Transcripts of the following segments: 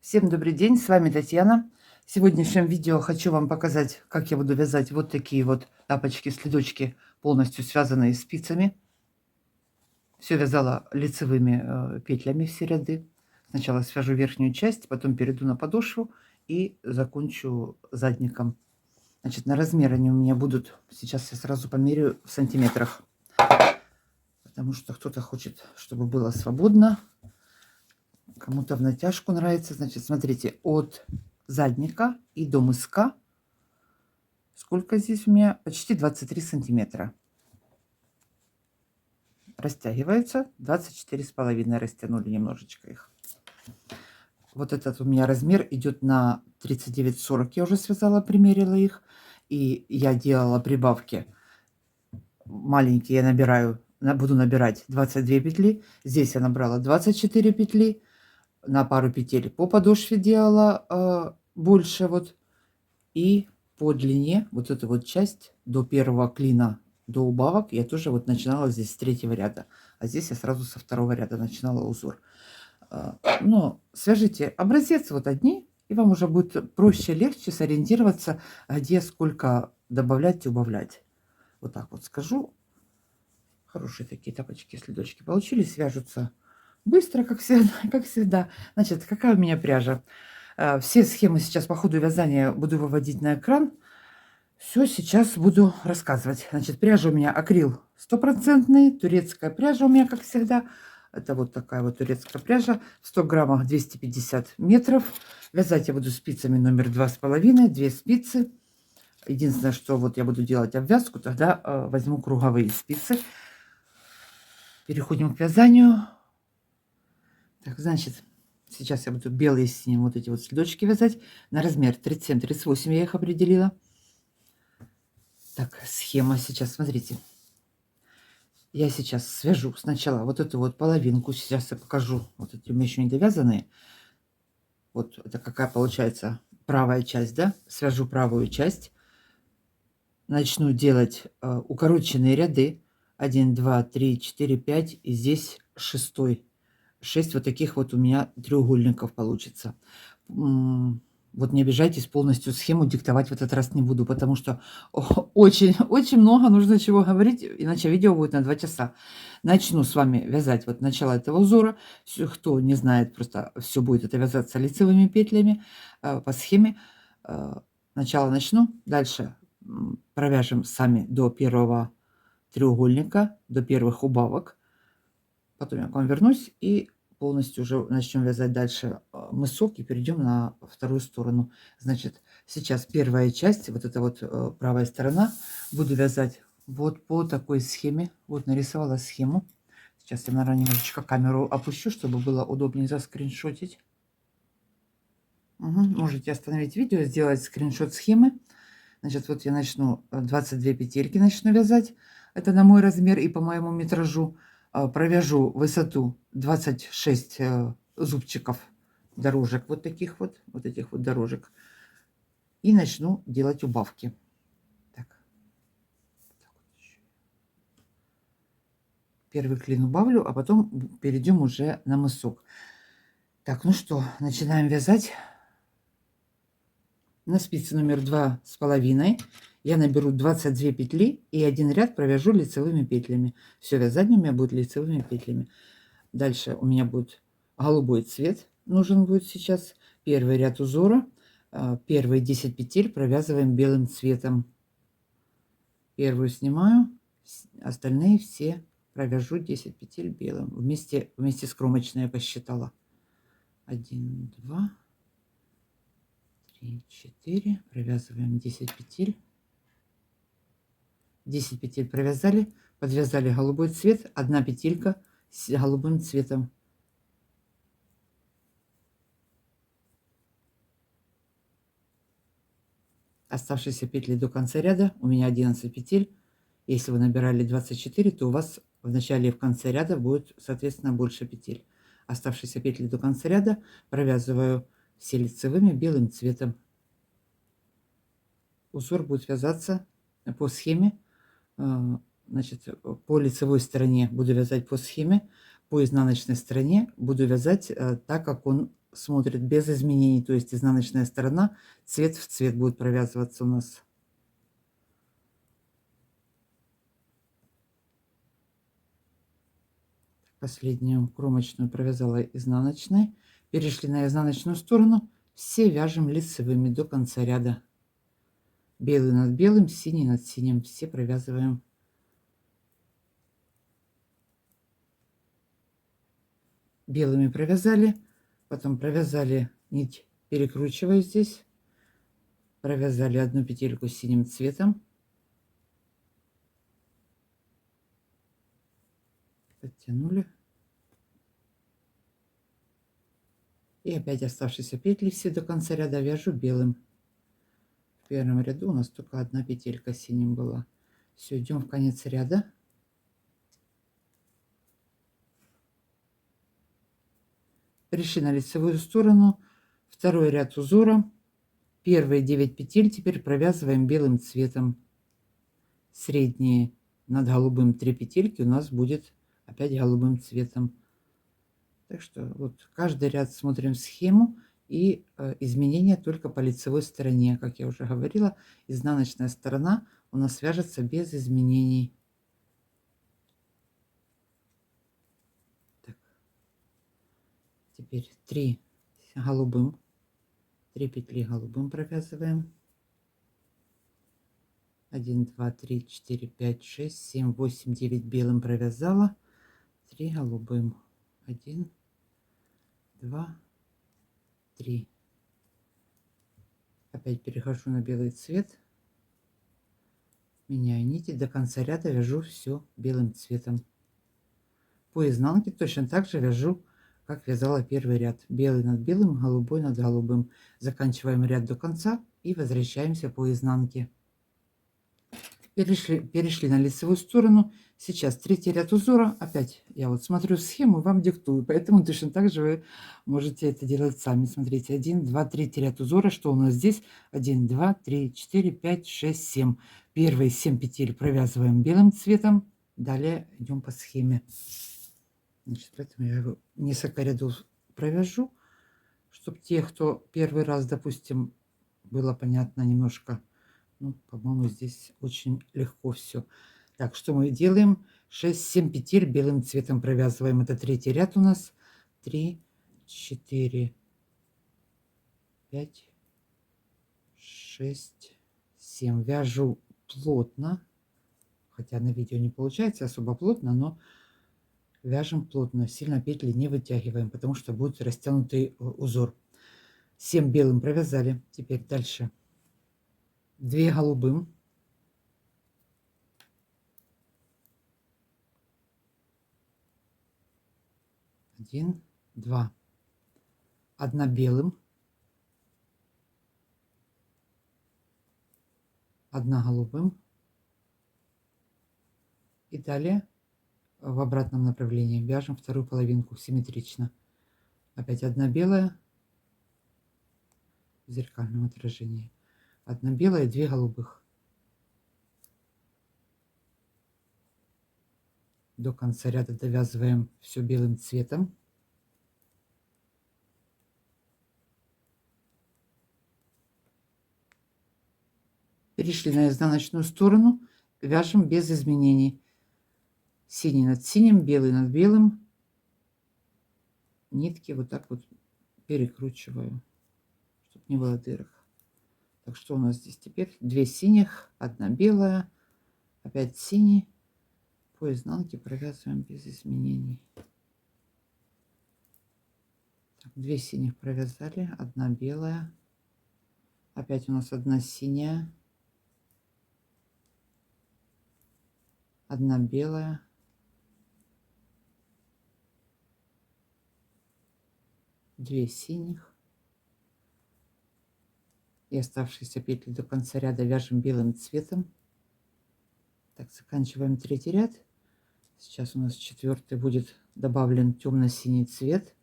Всем добрый день, с вами Татьяна. В сегодняшнем видео хочу вам показать, как я буду вязать вот такие вот тапочки-следочки, полностью связанные спицами. Все вязала лицевыми петлями все ряды. Сначала свяжу верхнюю часть, потом перейду на подошву и закончу задником. Значит, на размер они у меня будут, сейчас я сразу померяю в сантиметрах, потому что кто-то хочет, чтобы было свободно. Кому-то в натяжку нравится. Значит, смотрите, от задника и до мыска. Сколько здесь у меня? Почти 23 сантиметра. Растягиваются. 24,5 растянули немножечко их. Вот этот у меня размер идет на 39,40. Я уже связала, примерила их. И я делала прибавки. Маленькие я набираю, буду набирать 22 петли. Здесь я набрала 24 петли. На пару петель по подошве делала больше вот. И по длине вот эта вот часть до первого клина, до убавок, я тоже вот начинала здесь с третьего ряда. А здесь я сразу со второго ряда начинала узор. Но свяжите образец вот одни, и вам уже будет проще, легче сориентироваться, где сколько добавлять и убавлять. Вот так вот скажу. Хорошие такие тапочки, следочки получились, свяжутся быстро, как всегда. Как всегда. Значит, какая у меня пряжа? Все схемы сейчас по ходу вязания буду выводить на экран. Все сейчас буду рассказывать. Значит, пряжа у меня акрил стопроцентный, турецкая пряжа у меня, как всегда. Это вот такая вот турецкая пряжа. В 100 граммах 250 метров. Вязать я буду спицами номер 2,5, 2 спицы. Единственное, что вот я буду делать обвязку, тогда возьму круговые спицы. Переходим к вязанию. Так, значит, сейчас я буду белые с синим вот эти вот следочки вязать. На размер 37-38 я их определила. Так, схема сейчас, смотрите. Я сейчас свяжу сначала вот эту вот половинку. Сейчас я покажу. Вот эти у меня еще не довязанные. Вот это какая получается правая часть, да? Свяжу правую часть. Начну делать укороченные ряды. 1, 2, 3, 4, 5. И здесь шестой. 6 вот таких вот у меня треугольников получится. Вот не обижайтесь, полностью схему диктовать в этот раз не буду, потому что очень много нужно чего говорить, иначе видео будет на 2 часа. Начну с вами вязать вот начало этого узора. Кто не знает, просто все будет это вязаться лицевыми петлями по схеме. Начало начну, дальше провяжем сами до первого треугольника, до первых убавок. Потом я к вам вернусь и полностью уже начнем вязать дальше мысок и перейдем на вторую сторону. Значит, сейчас первая часть, вот эта вот правая сторона, буду вязать вот по такой схеме. Вот нарисовала схему. Сейчас я, наверное, немножечко камеру опущу, чтобы было удобнее заскриншотить. Можете остановить видео, сделать скриншот схемы. Значит, вот я начну 22 петельки начну вязать. Это на мой размер и по моему метражу. Провяжу высоту 26 зубчиков дорожек, вот таких вот, этих вот дорожек. И начну делать убавки. Так. Первый клин убавлю, а потом перейдем уже на мысок. Так, ну что, начинаем вязать. На спице номер 2,5 я наберу 22 петли и один ряд провяжу лицевыми петлями. Все вязание у меня будет лицевыми петлями. Дальше у меня будет голубой цвет, нужен будет сейчас. Первый ряд узора, первые 10 петель провязываем белым цветом. Первую снимаю, остальные все провяжу 10 петель белым. Вместе с кромочной я посчитала. 1, 2, 3, 4. Провязываем 10 петель. 10 петель провязали, подвязали голубой цвет, одна петелька с голубым цветом. Оставшиеся петли до конца ряда, у меня 11 петель. Если вы набирали 24, то у вас в начале и в конце ряда будет, соответственно, больше петель. Оставшиеся петли до конца ряда провязываю все лицевыми белым цветом. Узор будет вязаться по схеме. Значит, по лицевой стороне буду вязать по схеме, по изнаночной стороне буду вязать так, как он смотрит без изменений, то есть изнаночная сторона цвет в цвет будет провязываться у нас. Последнюю кромочную провязала изнаночной. Перешли на изнаночную сторону. Все вяжем лицевыми до конца ряда. Белый над белым, синий над синим. Все провязываем. Белыми провязали. Потом провязали нить, перекручивая здесь. Провязали одну петельку синим цветом. Подтянули. И опять оставшиеся петли все до конца ряда вяжу белым. В первом ряду у нас только одна петелька синим была. Все, идем в конец ряда. Пришли на лицевую сторону. Второй ряд узора. Первые 9 петель теперь провязываем белым цветом. Средние над голубым 3 петельки у нас будет опять голубым цветом. Так что вот каждый ряд смотрим схему, и изменения только по лицевой стороне. Как я уже говорила, изнаночная сторона у нас вяжется без изменений. Так. Теперь 3 голубым, 3 петли голубым провязываем. 1, 2, 3, 4, 5, 6, 7, 8, 9 белым провязала, 3 голубым. 1, 2, 3. Опять перехожу на белый цвет, меняю нити, до конца ряда вяжу все белым цветом. По изнанке точно так же вяжу, как вязала первый ряд. Белый над белым, голубой над голубым. Заканчиваем ряд до конца и возвращаемся по изнанке. Перешли на лицевую сторону. Сейчас третий ряд узора. Опять я вот смотрю схему, вам диктую. Поэтому точно так же вы можете это делать сами. Смотрите, 1, 2, 3 ряд узора. Что у нас здесь? 1, 2, 3, 4, 5, 6, 7. Первые 7 петель провязываем белым цветом. Далее идем по схеме. Значит, поэтому я его несколько рядов провяжу, чтобы те, кто первый раз, допустим, было понятно немножко. Ну, по-моему, здесь очень легко все. Так, что мы делаем? 6-7 петель белым цветом провязываем. Это третий ряд у нас. 3, 4, 5, 6, 7. Вяжу плотно. Хотя на видео не получается особо плотно, но вяжем плотно. Сильно петли не вытягиваем, потому что будет растянутый узор. 7 белым провязали. Теперь дальше. 2 голубым. 1, 2. 1 белым. 1 голубым. И далее в обратном направлении вяжем вторую половинку симметрично. Опять 1 белая в зеркальном отражении. 1 белая, 2 голубых. До конца ряда довязываем все белым цветом. Перешли на изнаночную сторону, вяжем без изменений. Синий над синим, белый над белым. Нитки вот так вот перекручиваю, чтобы не было дырок. Так, что у нас здесь теперь? 2 синих, 1 белая, опять синий. По изнанке провязываем без изменений. Так, 2 синих провязали, 1 белая. Опять у нас 1 синяя, 1 белая. 2 синих. И оставшиеся петли до конца ряда вяжем белым цветом. Так, заканчиваем третий ряд. Сейчас у нас четвертый будет добавлен темно-синий цвет.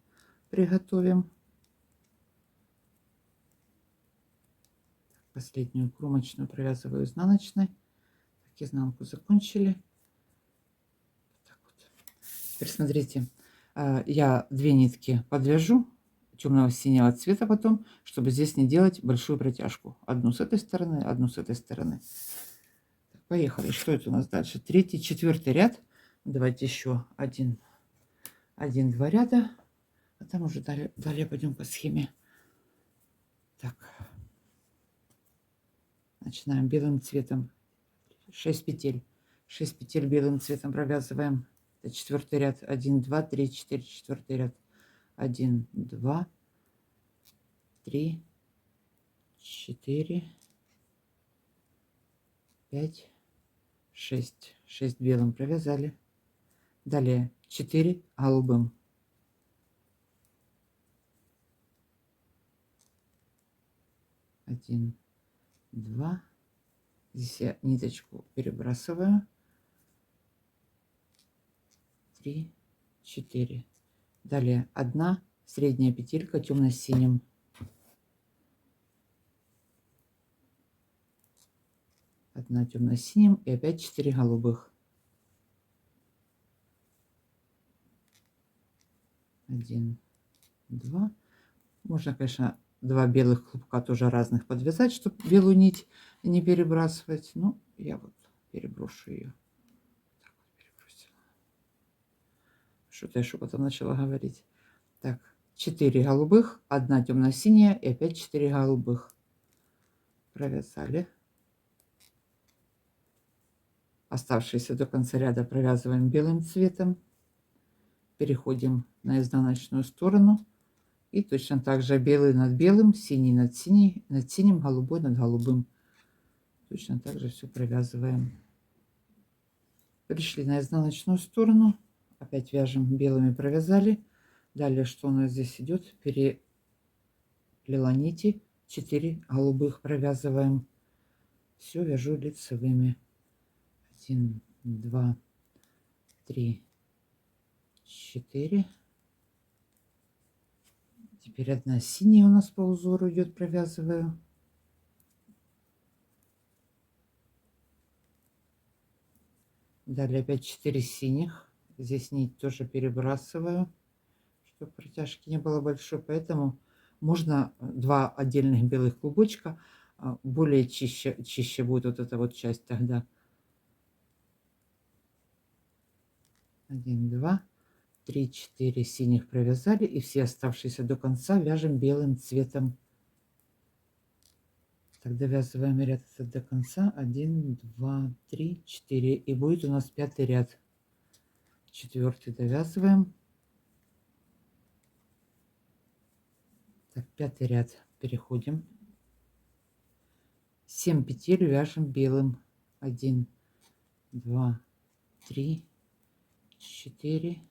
Приготовим. Последнюю кромочную провязываю изнаночной. Так, изнанку закончили. Так вот. Теперь смотрите, я 2 нитки подвяжу темного синего цвета потом, чтобы здесь не делать большую протяжку. Одну с этой стороны, одну с этой стороны. Так, поехали. Что это у нас дальше? Третий, четвертый ряд. Давайте еще один-два ряда. А там уже далее пойдем по схеме. Так. Начинаем белым цветом. 6 петель. 6 петель белым цветом провязываем. Это четвертый ряд. 1, 2, 3, 4. Четвертый ряд. 1, 2, 3, 4, 5, 6. 6 белым провязали. Далее 4 голубым. 1, 2. Здесь я ниточку перебрасываю. 3, 4. Далее 1 средняя петелька темно-синим. 1 темно-синим и опять 4 голубых. 1, 2. Можно, конечно, 2 белых клубка тоже разных подвязать, чтобы белую нить не перебрасывать. Но я вот переброшу ее. Так вот перебросила. Что-то я шепотом начала говорить. Так, 4 голубых, 1 темно-синяя и опять 4 голубых. Провязали. Оставшиеся до конца ряда провязываем белым цветом. Переходим на изнаночную сторону. И точно так же белый над белым, синий над синим, голубой над голубым. Точно так же все провязываем. Пришли на изнаночную сторону. Опять вяжем белыми, провязали. Далее что у нас здесь идет? Переплела нити. 4 голубых провязываем. Все вяжу лицевыми. 1, 2, 3, 4. Теперь 1 синяя у нас по узору идет, провязываю. Далее опять 4 синих. Здесь нить тоже перебрасываю, чтобы протяжки не было большой. Поэтому можно 2 отдельных белых клубочка. Более чище будет вот эта вот часть тогда. 1, 2, 3, 4 синих провязали. И все оставшиеся до конца вяжем белым цветом. Так, довязываем ряд до конца. 1, 2, 3, 4. И будет у нас 5-й ряд. 4-й довязываем. Так, 5-й ряд. Переходим. 7 петель вяжем белым. 1, 2, 3, 4.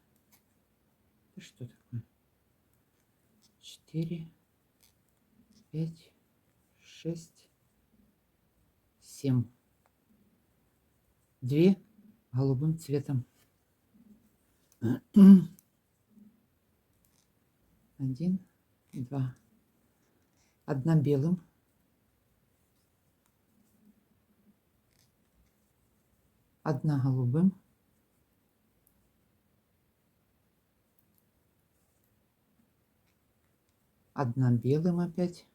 Что такое? 4, 5, 6, 7. 2 голубым цветом. 1, 2. 1 белым. 1 голубым. 1 белым опять.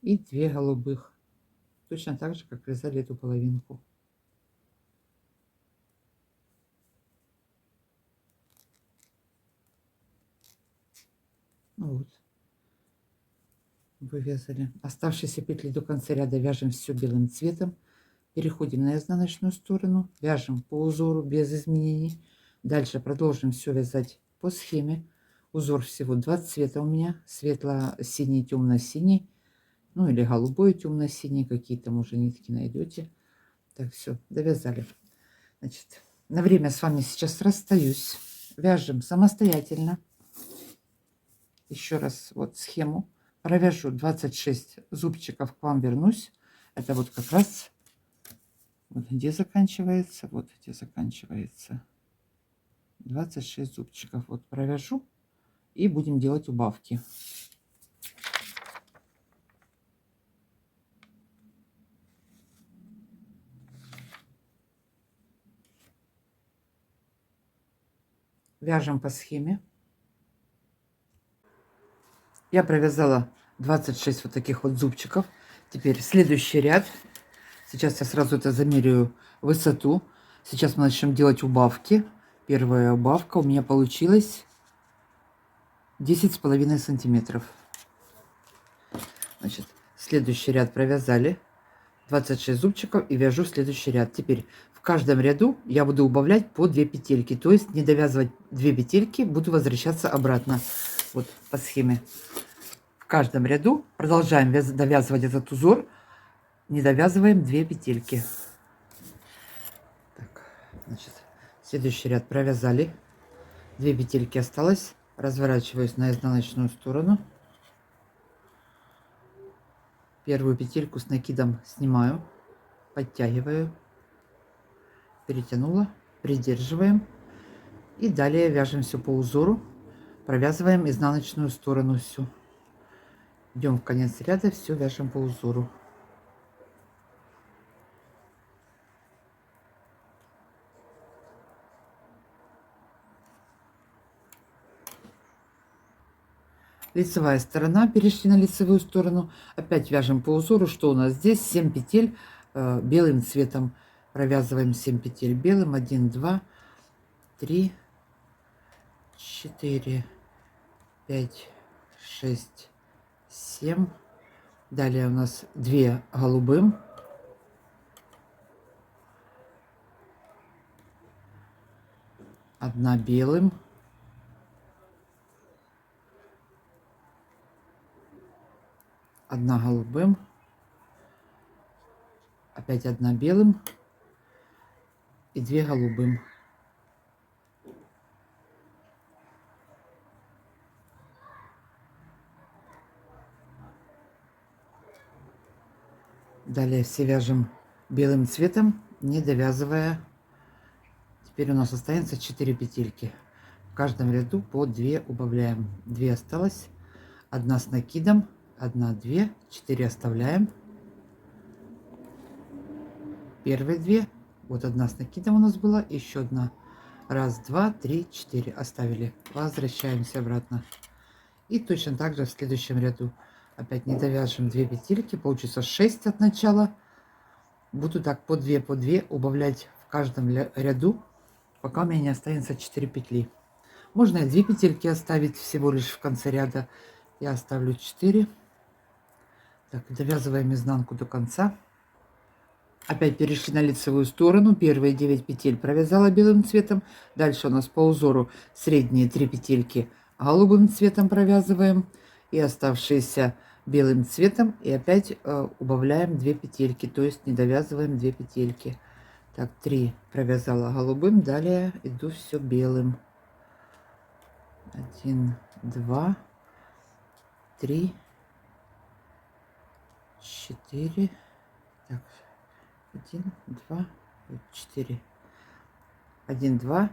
И 2 голубых. Точно так же, как вязали эту половинку. Ну вот. Вывязали. Оставшиеся петли до конца ряда вяжем все белым цветом. Переходим на изнаночную сторону. Вяжем по узору без изменений. Дальше продолжим все вязать по схеме. Узор всего 2 цвета у меня. Светло-синий, темно-синий. Ну или голубой, темно-синий. Какие-то, может, нитки найдете. Так, все, довязали. Значит, на время с вами сейчас расстаюсь. Вяжем самостоятельно. Еще раз вот схему. Провяжу 26 зубчиков, к вам вернусь. Это вот как раз вот где заканчивается. Вот где заканчивается. 26 зубчиков. Вот провяжу. И будем делать убавки. Вяжем по схеме. Я провязала 26 вот таких вот зубчиков. Теперь следующий ряд. Сейчас я сразу это замеряю высоту. Сейчас мы начнем делать убавки. Первая убавка у меня получилась 10,5 сантиметров. Значит, следующий ряд провязали. 26 зубчиков и вяжу следующий ряд. Теперь в каждом ряду я буду убавлять по 2 петельки. То есть не довязывать 2 петельки, буду возвращаться обратно. Вот по схеме. В каждом ряду продолжаем довязывать этот узор. Не довязываем 2 петельки. Так, значит, следующий ряд провязали. 2 петельки осталось. Разворачиваюсь на изнаночную сторону. Первую петельку с накидом снимаю, подтягиваю, перетянула, придерживаем и далее вяжем все по узору, провязываем изнаночную сторону всю. Идем в конец ряда, все вяжем по узору. Лицевая сторона, перешли на лицевую сторону, опять вяжем по узору. Что у нас здесь? 7 петель белым цветом провязываем 7 петель белым. 1, 2, 3, 4, 5, 6, 7. Далее у нас 2 голубым, 1 белым, 1 голубым, опять 1 белым и 2 голубым. Далее все вяжем белым цветом, не довязывая. Теперь у нас останется 4 петельки. В каждом ряду по 2 убавляем. 2 осталось, 1 с накидом, 1, 2, 4 оставляем. Первые 2, вот 1 с накидом у нас была, еще 1. 1, 2, 3, 4 оставили. Возвращаемся обратно. И точно так же в следующем ряду. Опять не довяжем 2 петельки, получится 6 от начала. Буду так по 2 убавлять в каждом ряду, пока у меня не останется 4 петли. Можно и 2 петельки оставить всего лишь в конце ряда. Я оставлю 4. Так, довязываем изнанку до конца. Опять перешли на лицевую сторону. Первые 9 петель провязала белым цветом. Дальше у нас по узору средние 3 петельки голубым цветом провязываем. И оставшиеся белым цветом. И опять убавляем 2 петельки. То есть не довязываем 2 петельки. Так, 3 провязала голубым. Далее иду все белым. 1, 2, 3, 4. Так, 1, 2, 4. 1, 2,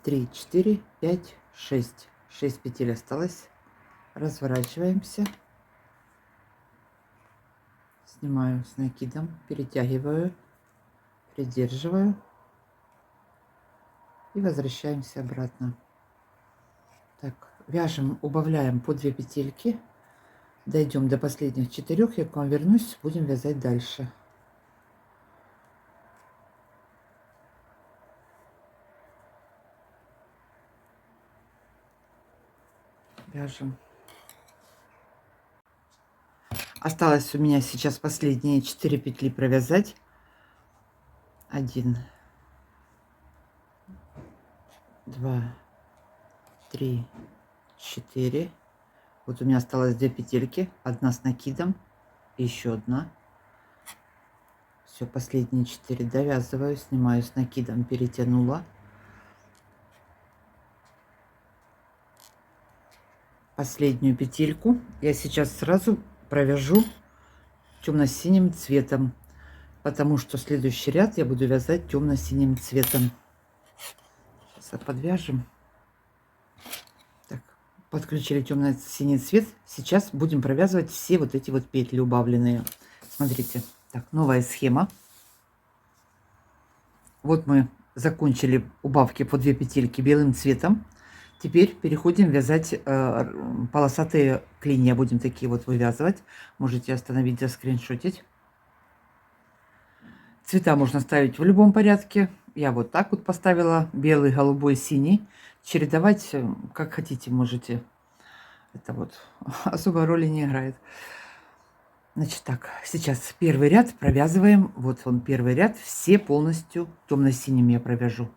3, 4, 5, 6. 6 петель осталось. Разворачиваемся. Снимаю с накидом, перетягиваю, придерживаю и возвращаемся обратно. Так, вяжем, убавляем по 2 петельки. Дойдем до последних 4. Я к вам вернусь, будем вязать дальше. Вяжем. Осталось у меня сейчас последние 4 петли провязать. 1, 2, 3, 4. Вот у меня осталось 2 петельки. 1 с накидом, еще 1. Все, последние 4 довязываю, снимаю с накидом, перетянула. Последнюю петельку я сейчас сразу провяжу темно-синим цветом, потому что следующий ряд я буду вязать темно-синим цветом. Сейчас подвяжем. Так, подключили темно-синий цвет. Сейчас будем провязывать все вот эти вот петли убавленные. Смотрите, так, новая схема. Вот мы закончили убавки по 2 петельки белым цветом. Теперь переходим вязать полосатые клинья. Будем такие вот вывязывать. Можете остановить, заскриншотить. Цвета можно ставить в любом порядке. Я вот так вот поставила: белый, голубой, синий. Чередовать как хотите можете. Это вот особой роли не играет. Значит так, сейчас первый ряд провязываем. Вот он, первый ряд. Все полностью темно-синим я провяжу.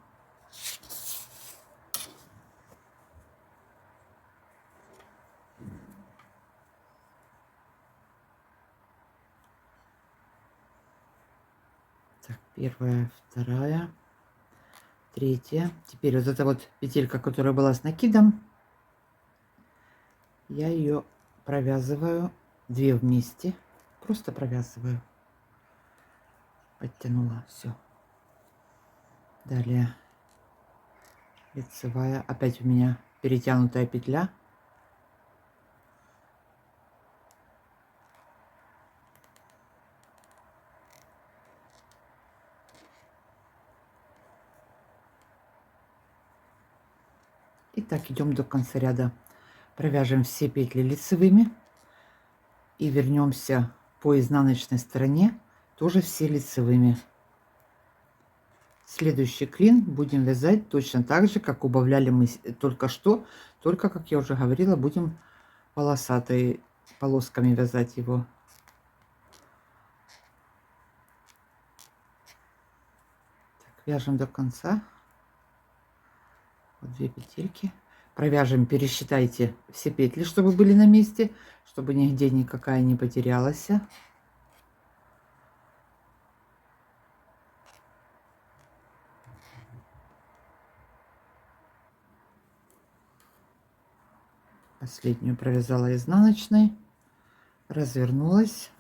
Так, первая, вторая, третья. Теперь вот эта вот петелька, которая была с накидом, я ее провязываю 2 вместе. Просто провязываю. Подтянула, все. Далее лицевая. Опять у меня перетянутая петля. И так идем до конца ряда. Провяжем все петли лицевыми и вернемся по изнаночной стороне тоже все лицевыми. Следующий клин будем вязать точно так же, как убавляли мы только что, только, как я уже говорила, будем полосатой полосками вязать его. Так, вяжем до конца. Вот 2 петельки. Провяжем, пересчитайте все петли, чтобы были на месте, чтобы нигде никакая не потерялась. Последнюю провязала изнаночной, развернулась,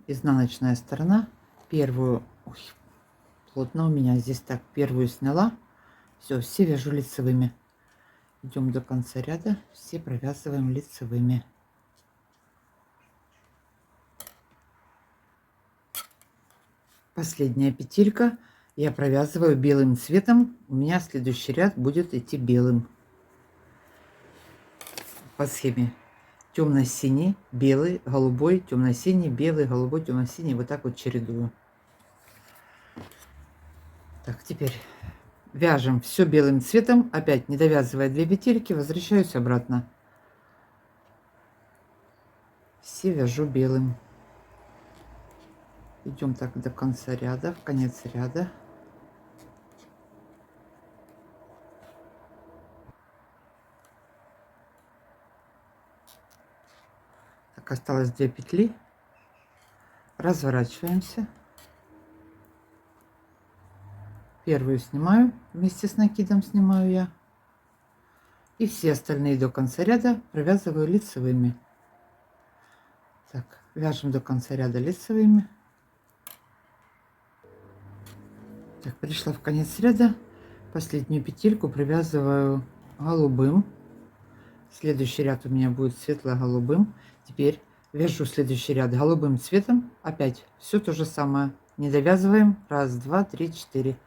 изнаночная сторона, первую, ой, плотно у меня здесь, так, первую сняла, все вяжу лицевыми. Идем до конца ряда, все провязываем лицевыми. Последняя петелька я провязываю белым цветом, у меня следующий ряд будет идти белым. По схеме темно-синий, белый, голубой, темно-синий, белый, голубой, темно-синий, вот так вот чередую. Так, теперь вяжем все белым цветом, опять не довязывая 2 петельки, возвращаюсь обратно. Все вяжу белым. Идем так до конца ряда, в конец ряда. Так, осталось 2 петли. Разворачиваемся. Первую снимаю, вместе с накидом снимаю я. И все остальные до конца ряда провязываю лицевыми. Так, вяжем до конца ряда лицевыми. Так, пришла в конец ряда. Последнюю петельку провязываю голубым. Следующий ряд у меня будет светло-голубым. Теперь вяжу следующий ряд голубым цветом. Опять все то же самое. Не довязываем. Раз, два, три, 4.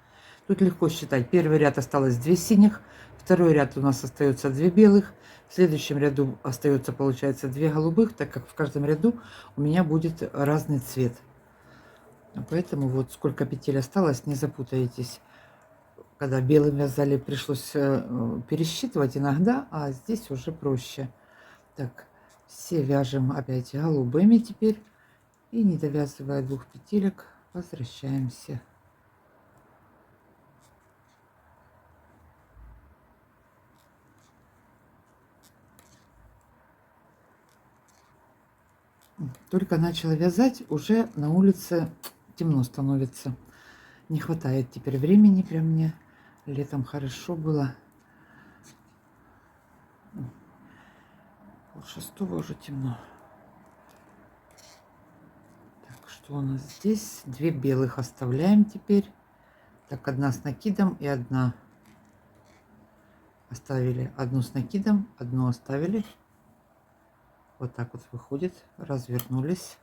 Тут легко считать. Первый ряд осталось 2 синих. Второй ряд у нас остается 2 белых. В следующем ряду остается, получается, 2 голубых, так как в каждом ряду у меня будет разный цвет. Поэтому вот сколько петель осталось, не запутаетесь. Когда белым вязали, пришлось пересчитывать иногда, а здесь уже проще. Так, все вяжем опять голубыми теперь. И не довязывая 2 петелек, возвращаемся. Только начала вязать, уже на улице темно становится. Не хватает теперь времени прям мне. Летом хорошо было. 5:30 уже темно. Так, что у нас здесь? 2 белых оставляем теперь. Так, одна с накидом и одна. Оставили одну с накидом, одну оставили. Вот так вот выходит. Развернулись.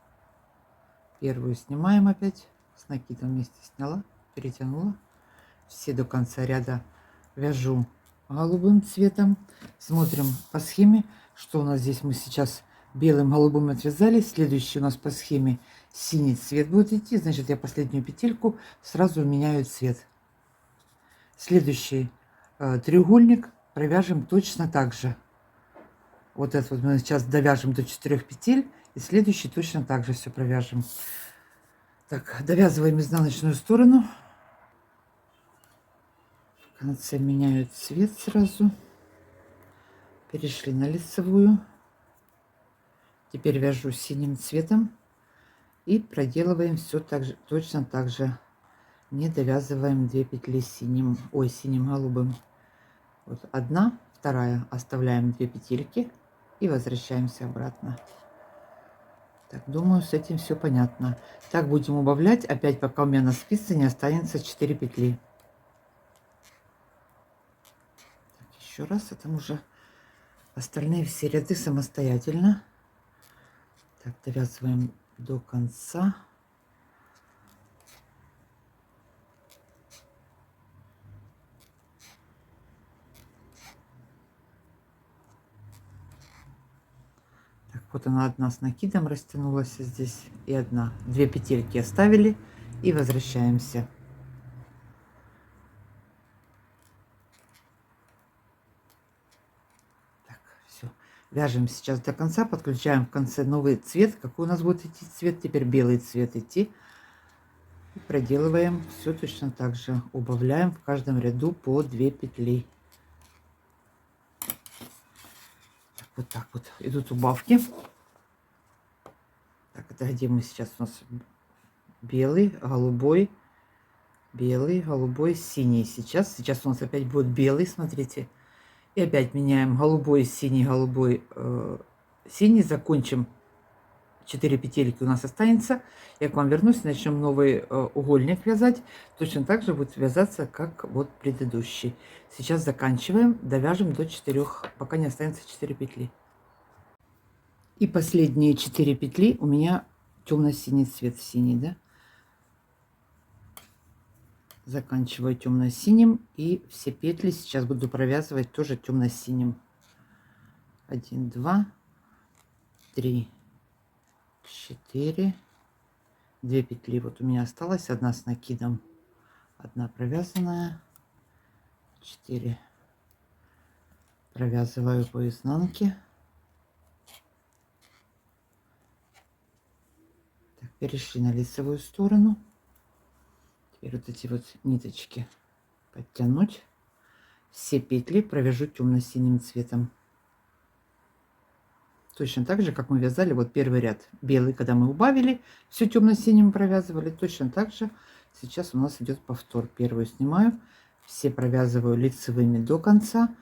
Первую снимаем опять. С накидом вместе сняла, перетянула. все до конца ряда вяжу голубым цветом. Смотрим по схеме, что у нас здесь. Мы сейчас белым голубым отвязали. Следующий у нас по схеме синий цвет будет идти. Значит, я последнюю петельку сразу меняю цвет. Следующий треугольник провяжем точно так же. Вот этот вот мы сейчас довяжем до 4 петель. И следующий точно так же все провяжем. Так, довязываем изнаночную сторону. В конце меняю цвет сразу. Перешли на лицевую. Теперь вяжу синим цветом. И проделываем все так же, точно так же. Не довязываем 2 петли синим, синим голубым. Вот одна, вторая. Оставляем 2 петельки и возвращаемся обратно. Так, думаю, с этим все понятно. Так будем убавлять, опять пока у меня на спице не останется 4 петли. Так, еще раз, это уже остальные все ряды самостоятельно. Так, довязываем до конца. Так, вот она одна с накидом растянулась здесь, и одна. 2 петельки оставили и возвращаемся. Так, все. Вяжем сейчас до конца, подключаем в конце новый цвет. Какой у нас будет идти цвет? Теперь белый цвет идти. И проделываем все точно так же. Убавляем в каждом ряду по 2 петли. Так, вот так вот идут убавки. Так, это где мы сейчас? У нас белый, голубой, белый, голубой, синий. Сейчас у нас опять будет белый, смотрите. И опять меняем голубой, синий, голубой, синий. Закончим. 4 петельки у нас останется. Я к вам вернусь, начнем новый угольник вязать. Точно так же будет вязаться, как вот предыдущий. Сейчас заканчиваем, довяжем до 4, пока не останется 4 петли. И последние 4 петли у меня темно-синий цвет, синий, да? Заканчиваю темно-синим, и все петли сейчас буду провязывать тоже темно-синим. 1, 2, 3, 4, 2 петли вот у меня осталось, одна с накидом, одна провязанная, 4 провязываю по изнанке. Так, перешли на лицевую сторону. Теперь вот эти вот ниточки подтянуть. Все петли провяжу темно-синим цветом. Точно так же, как мы вязали вот первый ряд. Белый, когда мы убавили, все темно-синим провязывали. Точно так же сейчас у нас идет повтор. Первую снимаю, все провязываю лицевыми до конца.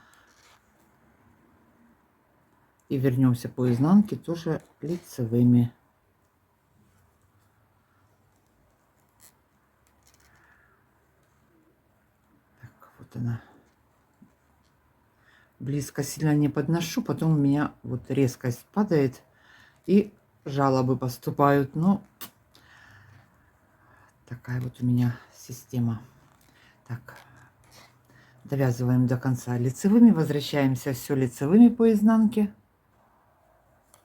И вернемся по изнанке тоже лицевыми. Так, вот она. Близко сильно не подношу, потом у меня вот резкость падает и жалобы поступают. Но такая вот у меня система. Так, довязываем до конца лицевыми, возвращаемся все лицевыми по изнанке.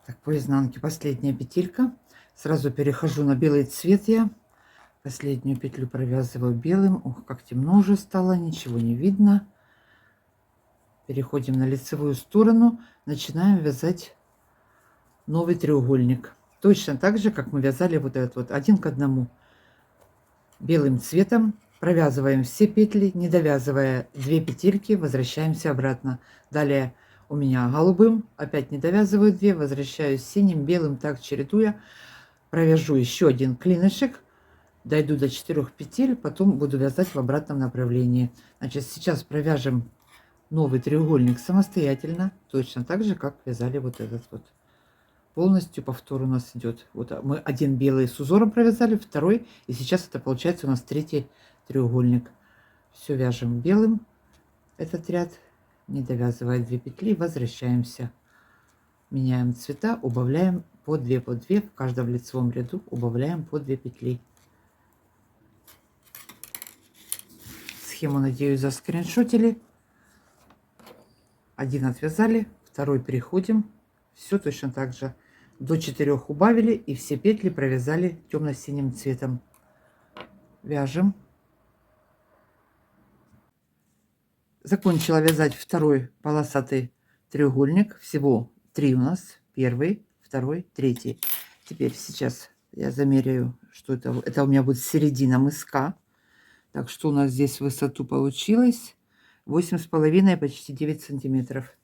Так, по изнанке последняя петелька. Сразу перехожу на белый цвет я. Последнюю петлю провязываю белым. Ох, как темно уже стало, ничего не видно. Переходим на лицевую сторону, начинаем вязать новый треугольник. Точно так же, как мы вязали вот этот вот, один к одному. Белым цветом провязываем все петли, не довязывая 2 петельки, возвращаемся обратно. Далее у меня голубым, опять не довязываю 2, возвращаюсь синим, белым, так чередуя. Провяжу еще один клинышек, дойду до 4 петель, потом буду вязать в обратном направлении. Значит, сейчас провяжем новый треугольник самостоятельно, точно так же, как вязали вот этот вот. Полностью повтор у нас идет. Вот мы один белый с узором провязали, второй, и сейчас это получается у нас третий треугольник. Все вяжем белым этот ряд, не довязывая 2 петли, возвращаемся. Меняем цвета, убавляем по 2, в каждом лицевом ряду убавляем по 2 петли. Схему, надеюсь, заскриншотили. Один отвязали, второй переходим. Все точно так же. До 4 убавили и все петли провязали темно-синим цветом. Вяжем. Закончила вязать второй полосатый треугольник. Всего 3 у нас. Первый, второй, третий. Теперь сейчас я замеряю, что это. Это у меня будет середина мыска. Так, что у нас здесь в высоту получилось? 8,5, почти 9 сантиметров.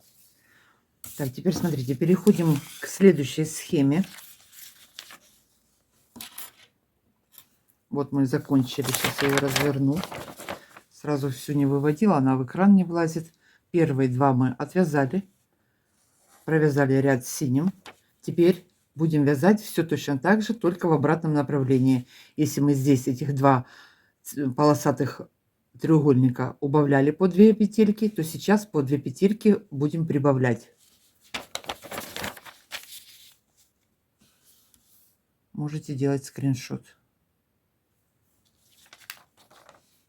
Так, теперь смотрите, переходим к следующей схеме. Вот мы закончили. Сейчас я ее разверну. Сразу всю не выводила, она в экран не влазит. Первые два мы отвязали. Провязали ряд синим. Теперь будем вязать все точно так же, только в обратном направлении. Если мы здесь этих два полосатых треугольника убавляли по 2 петельки, то сейчас по 2 петельки будем прибавлять. Можете делать скриншот.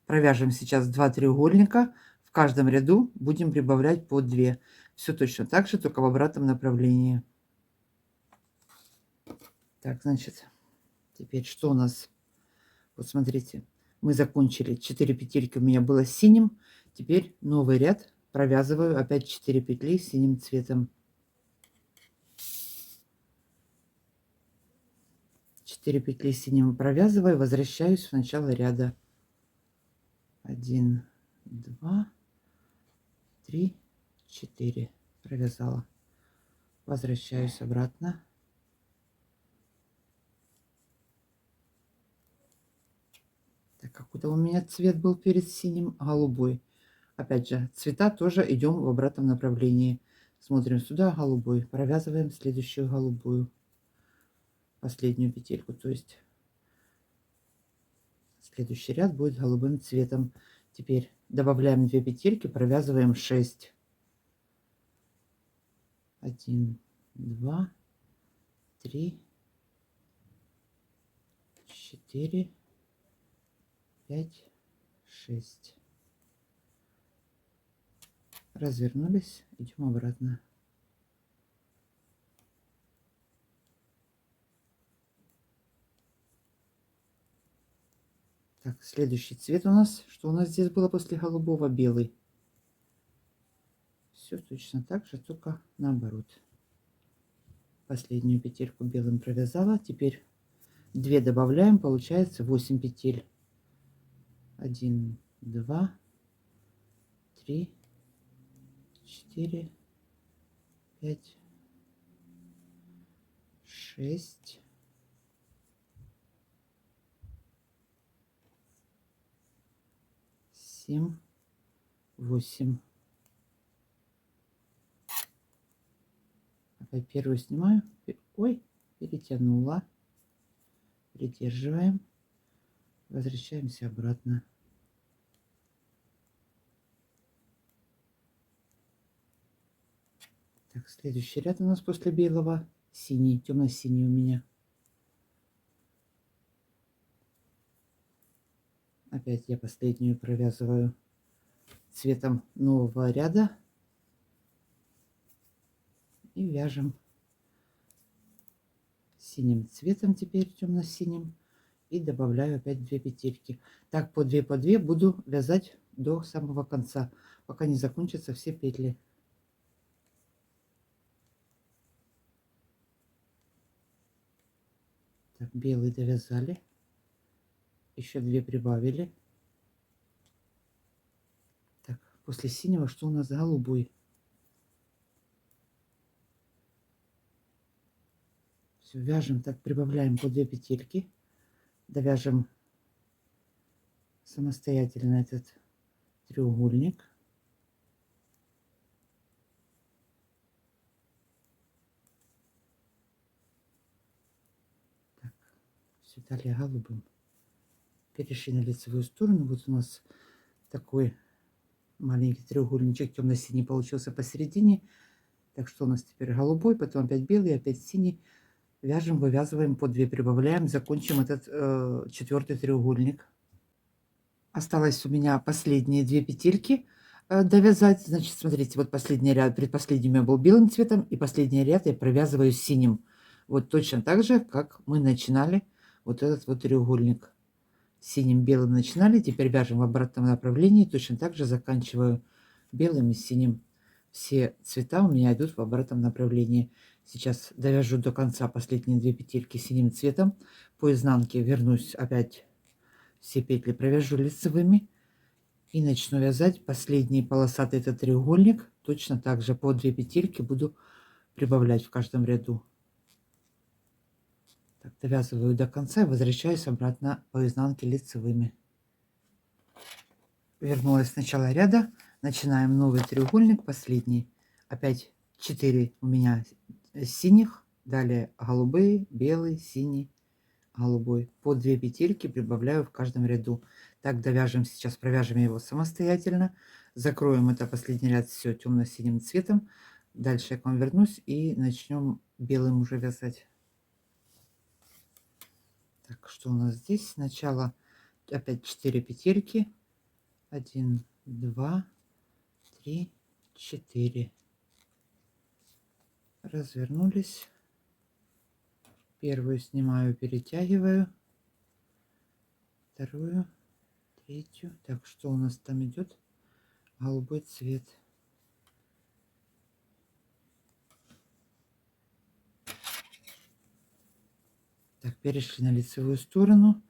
Провяжем сейчас 2 треугольника. В каждом ряду будем прибавлять по 2. Все точно так же, только в обратном направлении. Так, значит, теперь что у нас? Вот смотрите, мы закончили. 4 петельки у меня было синим. Теперь новый ряд. Провязываю опять 4 петли синим цветом. 4 петли синим провязываю, возвращаюсь в начало ряда. 1, 2, 3, 4. Провязала. Возвращаюсь обратно. Так, какой-то у меня цвет был перед синим, голубой. Опять же, цвета тоже идем в обратном направлении. Смотрим сюда, голубой. Провязываем следующую голубую. Последнюю петельку, то есть следующий ряд будет голубым цветом. Теперь добавляем 2 петельки, провязываем 6. 1, 2, 3, 4, 5, 6. Развернулись, идем обратно. Так, следующий цвет у нас, что у нас здесь было после голубого? Белый. Все точно так же, только наоборот. Последнюю петельку белым провязала. Теперь 2 добавляем, получается 8 петель. 1, 2, 3, 4, 5, 6, 7, 8. Опять первую снимаю. Ой, перетянула. Придерживаем. Возвращаемся обратно. Так, следующий ряд у нас после белого синий, темно-синий у меня. Опять я последнюю провязываю цветом нового ряда и вяжем синим цветом, теперь темно-синим, и добавляю опять 2 петельки. Так по 2 буду вязать до самого конца, пока не закончатся все петли. Так, белый довязали, еще 2 прибавили. Так, после синего что у нас? Голубой. Все, вяжем так, прибавляем по 2 петельки, довяжем самостоятельно этот треугольник. Так, все, далее голубым. Перешли на лицевую сторону. Вот у нас такой маленький треугольничек темно-синий получился посередине. Так что у нас теперь голубой, потом опять белый, опять синий. Вяжем, вывязываем по 2, прибавляем, закончим этот 4-й треугольник. Осталось у меня последние 2 петельки довязать. Значит, смотрите, вот последний ряд, предпоследний у меня был белым цветом, и последний ряд я провязываю синим. Вот точно так же, как мы начинали вот этот вот треугольник. Синим, белым начинали, теперь вяжем в обратном направлении. Точно так же заканчиваю белым и синим. Все цвета у меня идут в обратном направлении. Сейчас довяжу до конца последние 2 петельки синим цветом. По изнанке вернусь опять, все петли провяжу лицевыми и начну вязать последний полосатый этот треугольник. Точно так же по 2 петельки буду прибавлять в каждом ряду. Так, довязываю до конца и возвращаюсь обратно по изнанке лицевыми. Вернулась с начала ряда, начинаем новый треугольник, последний. Опять 4 у меня синих, далее голубые, белый, синий, голубой. По 2 петельки прибавляю в каждом ряду. Так довяжем, сейчас провяжем его самостоятельно. Закроем это последний ряд все темно-синим цветом. Дальше я к вам вернусь и начнем белым уже вязать. Так, что у нас здесь? Сначала опять 4 петельки. 1, 2, 3, 4. Развернулись. Первую снимаю, перетягиваю. Вторую, третью. Так, что у нас там идет? Голубой цвет. Так, перешли на лицевую сторону.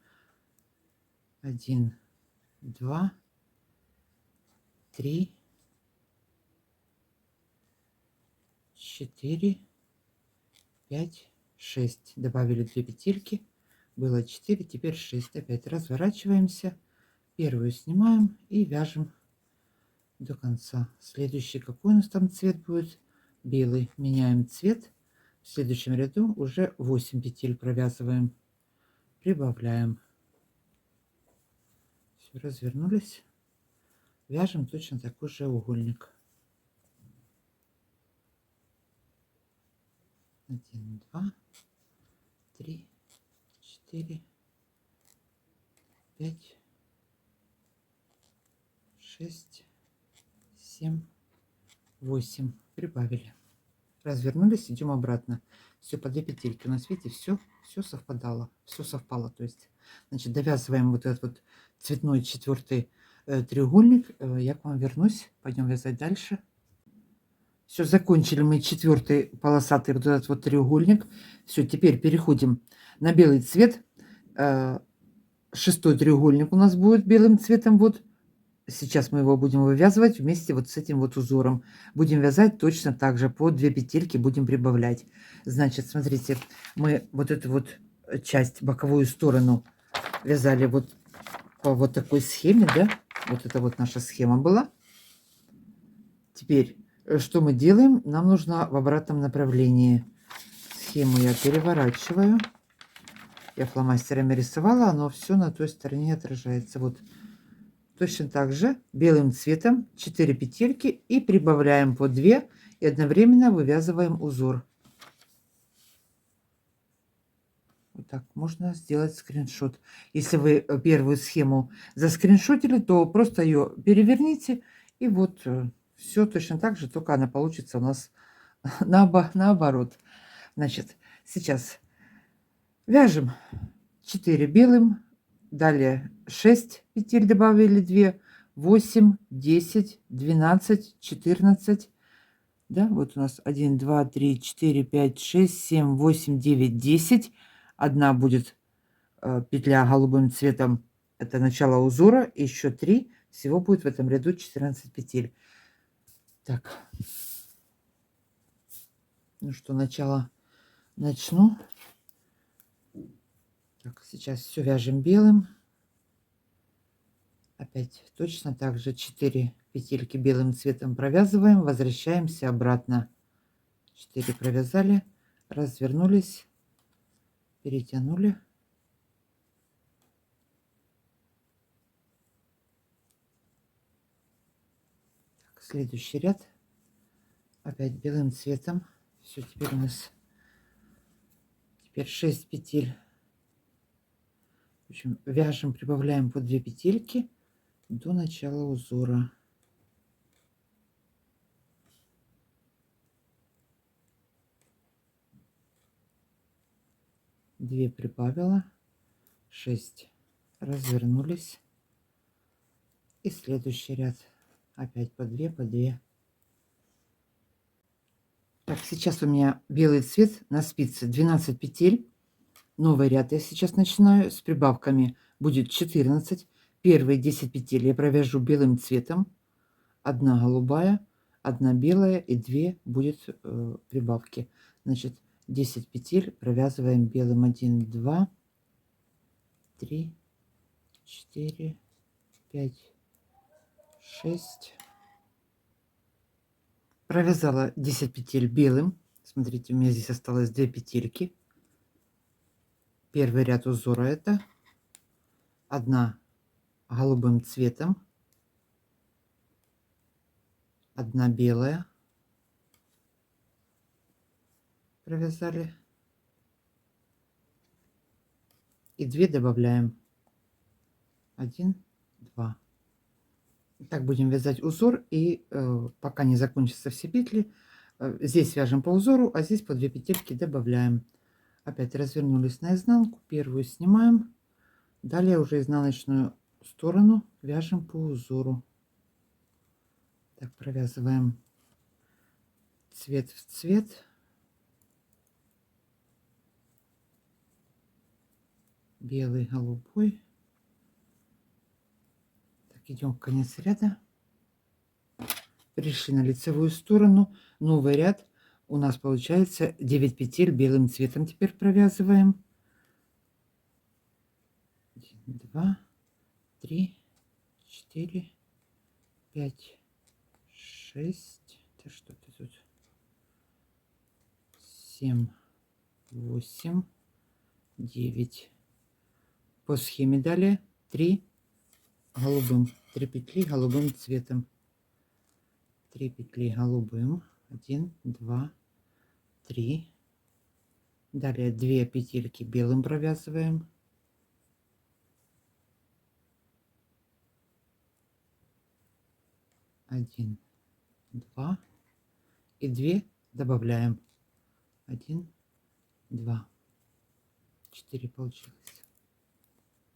1, 2, 3, 4, 5, 6. Добавили 2 петельки. Было 4, теперь 6. Опять разворачиваемся. Первую снимаем и вяжем до конца. Следующий, какой у нас там цвет будет? Белый. Меняем цвет. В следующем ряду уже 8 петель провязываем. Прибавляем. Все, развернулись. Вяжем точно такой же угольник. 1, 2, 3, 4, 5, 6, 7, 8. Прибавили. Развернулись, идем обратно. Все по 2 петельки. У нас, видите, все совпадало. Все совпало. То есть, значит, довязываем вот этот вот цветной 4-й треугольник. Я к вам вернусь. Пойдем вязать дальше. Все, закончили мы 4-й полосатый вот этот вот треугольник. Все, теперь переходим на белый цвет. 6-й треугольник у нас будет белым цветом. Вот сейчас мы его будем вывязывать вместе вот с этим вот узором. Будем вязать точно так же. По 2 петельки будем прибавлять. Значит, смотрите, мы вот эту вот часть, боковую сторону вязали вот по вот такой схеме, да? Вот это вот наша схема была. Теперь, что мы делаем? Нам нужно в обратном направлении. Схему я переворачиваю. Я фломастерами рисовала, оно все на той стороне отражается. Вот. Точно так же белым цветом 4 петельки и прибавляем по 2 и одновременно вывязываем узор. Вот так можно сделать скриншот. Если вы первую схему заскриншотили, то просто ее переверните и вот все точно так же, только она получится у нас наоборот. Значит, сейчас вяжем 4 белым. Далее 6 петель добавили 2, 8, 10, 12, 14. Да, вот у нас 1, 2, 3, 4, 5, 6, 7, 8, 9, 10. Одна будет петля голубым цветом. Это начало узора. Еще 3. Всего будет в этом ряду 14 петель. Так. Ну что, начало начну. Так, сейчас все вяжем белым. Опять точно так же 4 петельки белым цветом провязываем, возвращаемся обратно. 4 провязали, развернулись, перетянули. Так, следующий ряд. Опять белым цветом. Все, теперь у нас 6 петель. В общем, вяжем, прибавляем по 2 петельки, до начала узора. Две прибавила, 6, развернулись, и следующий ряд опять по 2 по 2. Так, сейчас у меня белый цвет на спице 12 петель. Новый ряд я сейчас начинаю с прибавками, будет 14. Первые 10 петель я провяжу белым цветом, 1 голубая, 1 белая и 2 будет прибавки. Значит, 10 петель провязываем белым. 1, 2, 3, 4, 5, 6. Провязала 10 петель белым. Смотрите, у меня здесь осталось 2 петельки. Первый ряд узора это 1 голубым цветом, 1 белая, провязали, и 2 добавляем. 1, 2. Так будем вязать узор, и пока не закончатся все петли, здесь вяжем по узору, а здесь по 2 петельки добавляем. Опять развернулись наизнанку, первую снимаем, далее уже изнаночную сторону вяжем по узору. Так, провязываем цвет в цвет. Белый, голубой. Так, идем в конец ряда. Пришли на лицевую сторону. Новый ряд. У нас получается 9 петель белым цветом теперь провязываем. 1, 2, 3, 4, 5, 6. Это что-то тут. 7, 8, 9. По схеме далее 3 голубым. 3 петли голубым цветом. 3 петли голубым. 1, 2, 3. Далее 2 петельки белым провязываем. 1, 2 и 2 добавляем. 1, 2, 4 получилось.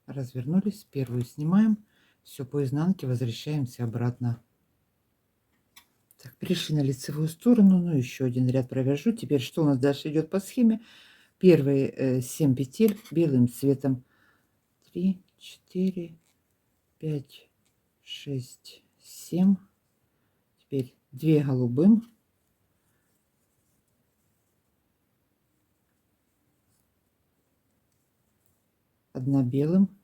Развернулись, первую снимаем, все по изнанке, возвращаемся обратно. Так, перешли на лицевую сторону, ну еще один ряд провяжу. Теперь что у нас дальше идет по схеме? Первые 7 петель белым цветом. 3, 4, 5, 6, 7. Теперь 2 голубым. 1 белым.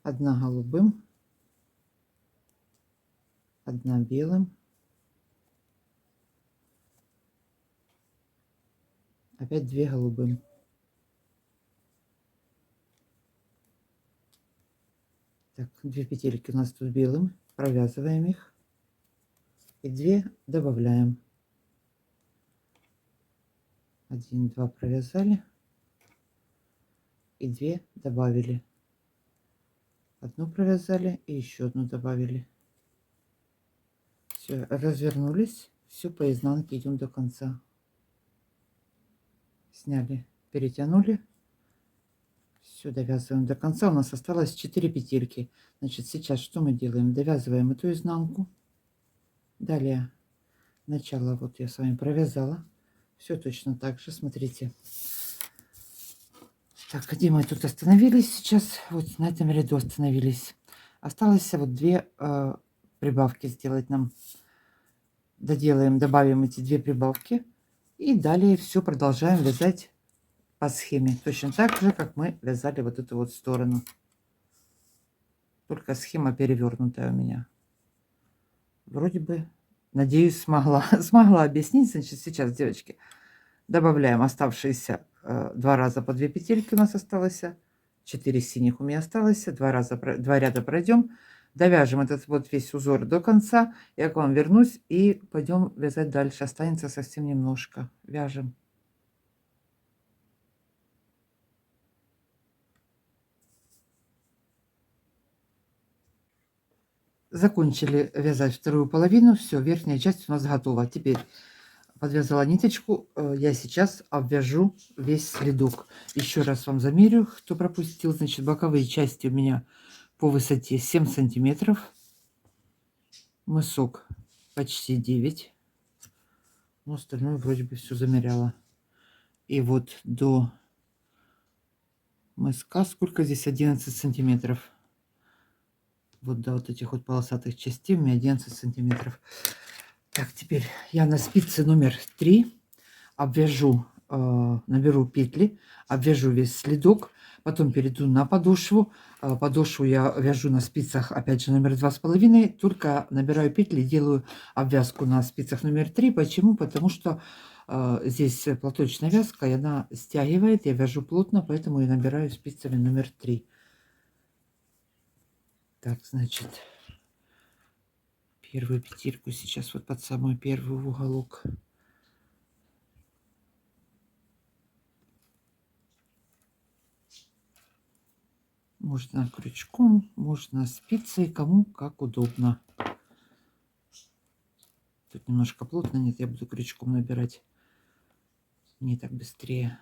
1 голубым. 1 белым. Опять 2 голубым. Так, 2 петельки у нас тут белым. Провязываем их. И 2 добавляем. 1, 2 провязали. И 2 добавили. 1 провязали и еще 1 добавили. Все, развернулись. Все по изнанке идем до конца. Сняли, перетянули. Все довязываем до конца. У нас осталось 4 петельки. Значит, сейчас что мы делаем? Довязываем эту изнанку. Далее начало вот я с вами провязала. Все точно так же, смотрите. Так, где мы тут остановились сейчас? Вот на этом ряду остановились. Осталось вот 2 прибавки сделать нам. Доделаем, добавим эти 2 прибавки. И далее все продолжаем вязать по схеме. Точно так же, как мы вязали вот эту вот сторону. Только схема перевернутая у меня. Вроде бы, надеюсь, смогла объяснить. Значит, сейчас, девочки, добавляем оставшиеся 2 раза по 2 петельки у нас осталось. 4 синих у меня осталось. 2 ряда пройдем. Довяжем этот вот весь узор до конца. Я к вам вернусь и пойдем вязать дальше. Останется совсем немножко. Вяжем. закончили вязать вторую половину. Все, верхняя часть у нас готова. Теперь подвязала ниточку. Я сейчас обвяжу весь следок. Еще раз вам замерю, кто пропустил. Значит, боковые части у меня по высоте 7 сантиметров. Мысок почти 9. Но остальное вроде бы все замеряла. И вот до мыска сколько здесь? 11 сантиметров. Вот до вот этих вот полосатых частей у меня 11 сантиметров. Так, теперь я на спице номер 3 обвяжу, наберу петли, обвяжу весь следок, потом перейду на подошву. Подошву я вяжу на спицах, опять же, номер 2,5, только набираю петли, делаю обвязку на спицах номер 3. Почему? Потому что здесь платочная вязка, и она стягивает, я вяжу плотно, поэтому я набираю спицами номер 3. Так, значит, первую петельку сейчас вот под самый первый уголок. Можно крючком, можно спицей, кому как удобно. Тут немножко плотно, нет, я буду крючком набирать. Мне так быстрее.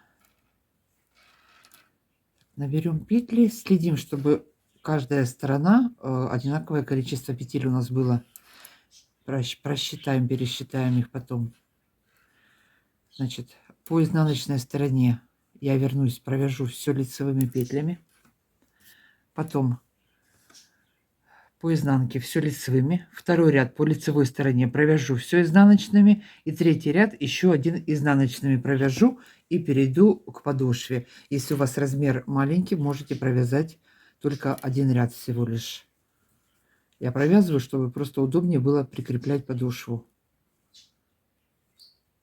Наберем петли, следим, чтобы каждая сторона одинаковое количество петель у нас было. Просчитаем, пересчитаем их потом. Значит, по изнаночной стороне я вернусь, провяжу все лицевыми петлями. Потом по изнанке все лицевыми. Второй ряд по лицевой стороне провяжу все изнаночными. И третий ряд еще один изнаночными провяжу и перейду к подошве. Если у вас размер маленький, можете провязать только один ряд всего лишь. Я провязываю, чтобы просто удобнее было прикреплять подошву.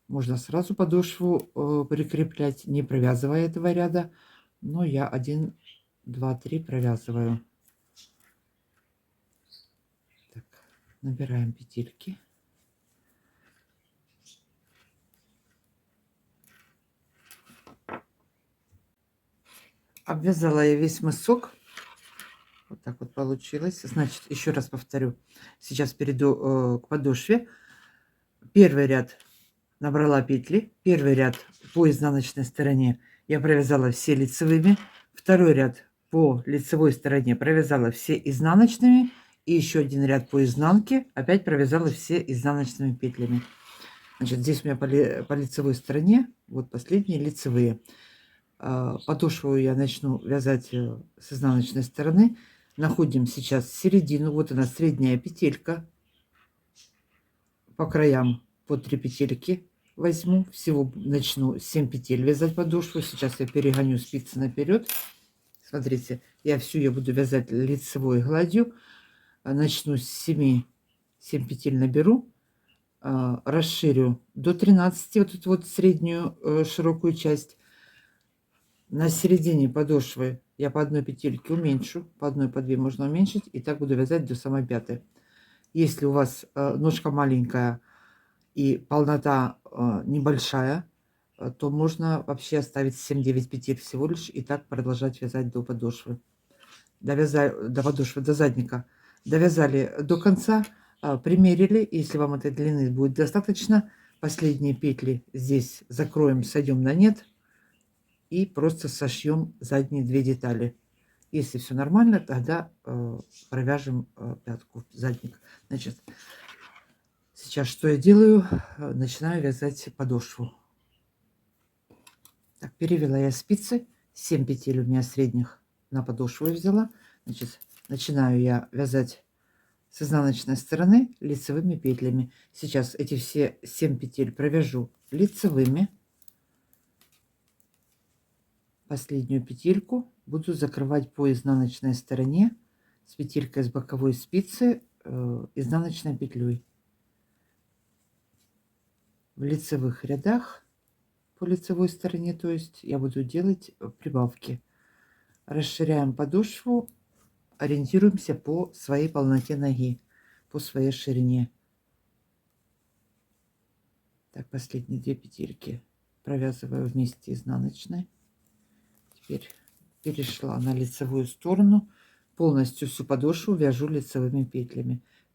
Можно сразу подошву прикреплять, не провязывая этого ряда. Но я 1, 2, 3 провязываю. Так, набираем петельки. Обвязала я весь мысок. Вот так вот получилось. Значит, еще раз повторю. Сейчас перейду к подошве. Первый ряд набрала петли. Первый ряд по изнаночной стороне я провязала все лицевыми. Второй ряд по лицевой стороне провязала все изнаночными. И еще один ряд по изнанке опять провязала все изнаночными петлями. Значит, здесь у меня по лицевой стороне вот последние лицевые. Подошву я начну вязать с изнаночной стороны. Находим сейчас середину. Вот она, средняя петелька. По краям по 3 петельки возьму. Всего начну 7 петель вязать подошву. Сейчас я перегоню спицы наперед. Смотрите, я всю ее буду вязать лицевой гладью. Начну с 7 петель наберу. Расширю до 13, вот эту вот среднюю широкую часть. На середине подошвы я по одной петельке уменьшу, по одной, по две можно уменьшить, и так буду вязать до самой пятой. Если у вас ножка маленькая и полнота небольшая, то можно вообще оставить 7-9 петель всего лишь и так продолжать вязать до подошвы. До подошвы, до задника. Довязали до конца, примерили. Если вам этой длины будет достаточно, последние петли здесь закроем, сойдем на нет. И просто сошьем задние 2 детали. Если все нормально, тогда провяжем пятку, задник. Значит, сейчас что я делаю? Начинаю вязать подошву. Так, перевела я спицы. 7 петель у меня средних на подошву взяла. Значит, начинаю я вязать с изнаночной стороны лицевыми петлями. Сейчас эти все 7 петель провяжу лицевыми. Последнюю петельку буду закрывать по изнаночной стороне с петелькой с боковой спицы изнаночной петлей. В лицевых рядах по лицевой стороне, то есть я буду делать прибавки. Расширяем подошву, ориентируемся по своей полноте ноги, по своей ширине. Так, последние 2 петельки провязываю вместе изнаночной. Теперь перешла на лицевую сторону. Полностью всю подошву вяжу лицевыми петлями.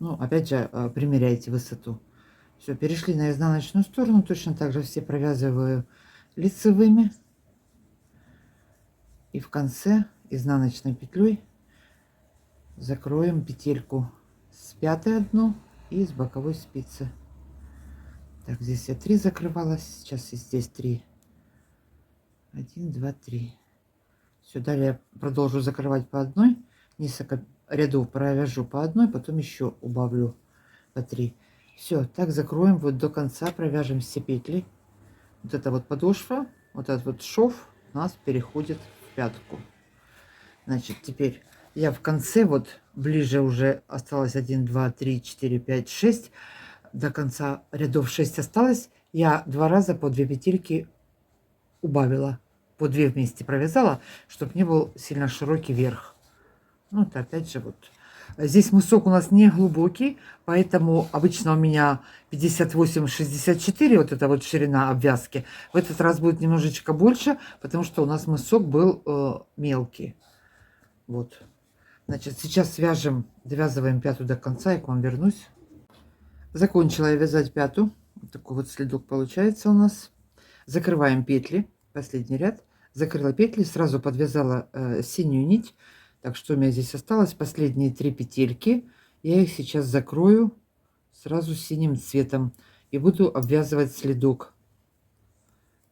Ну, опять же, примеряйте высоту. Все, перешли на изнаночную сторону. Точно так же все провязываю лицевыми. И в конце изнаночной петлей закроем петельку с пятой одну и с боковой спицы. Так, здесь я 3 закрывала, сейчас и здесь 3. 1, 2, 3. Все, далее продолжу закрывать по одной. Несколько рядов провяжу по одной, потом еще убавлю по 3. Все, так закроем вот до конца, провяжем все петли. Вот эта вот подошва, вот этот вот шов у нас переходит в пятку. Значит, теперь я в конце, вот ближе уже осталось 1, 2, 3, 4, 5, 6. До конца рядов 6 осталось. Я 2 раза по 2 петельки убавила. По 2 вместе провязала, чтобы не был сильно широкий верх. Ну, это опять же вот. Здесь мысок у нас не глубокий, поэтому обычно у меня 58-64, вот эта вот ширина обвязки. В этот раз будет немножечко больше, потому что у нас мысок был мелкий. Вот. Значит, сейчас свяжем, довязываем пятую до конца, я к вам вернусь. Закончила я вязать пятую. Вот такой вот следок получается у нас. Закрываем петли. Последний ряд. Закрыла петли, сразу подвязала синюю нить. Так, что у меня здесь осталось? Последние 3 петельки. Я их сейчас закрою сразу синим цветом. И буду обвязывать следок.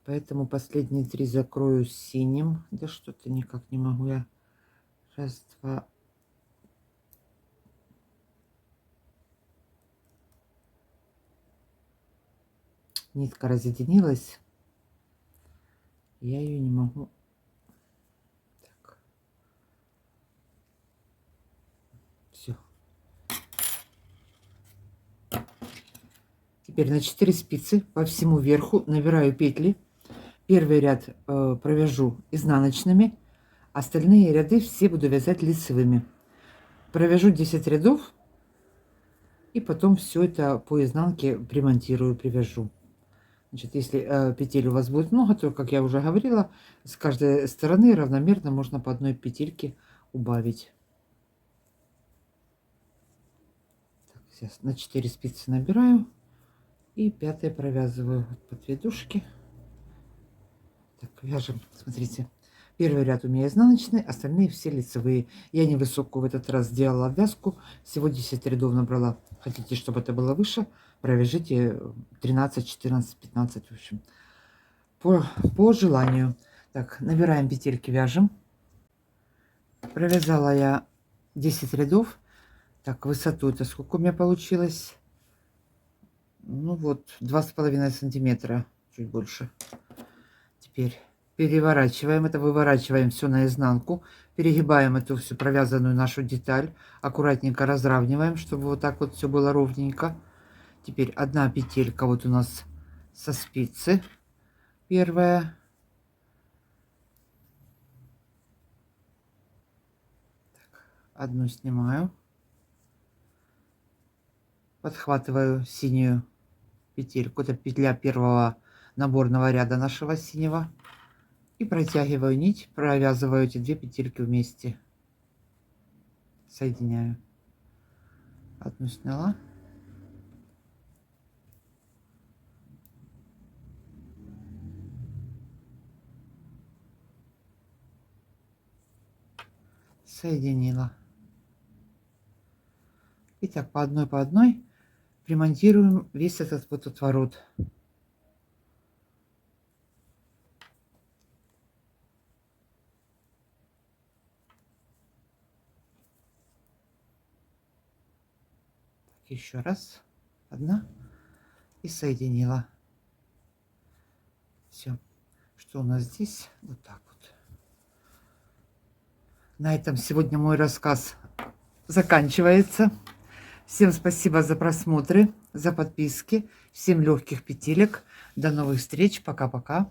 Поэтому последние 3 закрою синим. Да что-то никак не могу я. Раз, два. Нитка разъединилась. Я ее не могу. Так. Все. Теперь на 4 спицы по всему верху набираю петли. Первый ряд провяжу изнаночными. Остальные ряды все буду вязать лицевыми. Провяжу 10 рядов. И потом все это по изнанке примонтирую, привяжу. Значит, если петель у вас будет много, то, как я уже говорила, с каждой стороны равномерно можно по одной петельке убавить. Так, сейчас на 4 спицы набираю. И 5-я провязываю по 2 дужки. Так, вяжем, смотрите. Первый ряд у меня изнаночный, остальные все лицевые. Я невысокую в этот раз сделала обвязку. Всего 10 рядов набрала. Хотите, чтобы это было выше, провяжите 13, 14, 15, в общем. По желанию. Так, набираем петельки, вяжем. Провязала я 10 рядов. Так, высоту это сколько у меня получилось? Ну вот, 2,5 сантиметра, чуть больше. Теперь переворачиваем это, выворачиваем все наизнанку, перегибаем эту всю провязанную нашу деталь, аккуратненько разравниваем, чтобы вот так вот все было ровненько. Теперь одна петелька вот у нас со спицы, первая. Так, одну снимаю, подхватываю синюю петельку, это петля первого наборного ряда нашего синего. И протягиваю нить, провязываю эти 2 петельки вместе. Соединяю. Одну сняла. Соединила. И так по одной примонтируем весь этот вот отворот. Еще раз, одна, и соединила. Все, что у нас здесь, вот так вот. На этом сегодня мой рассказ заканчивается. Всем спасибо за просмотры, за подписки, всем легких петелек. До новых встреч, пока-пока.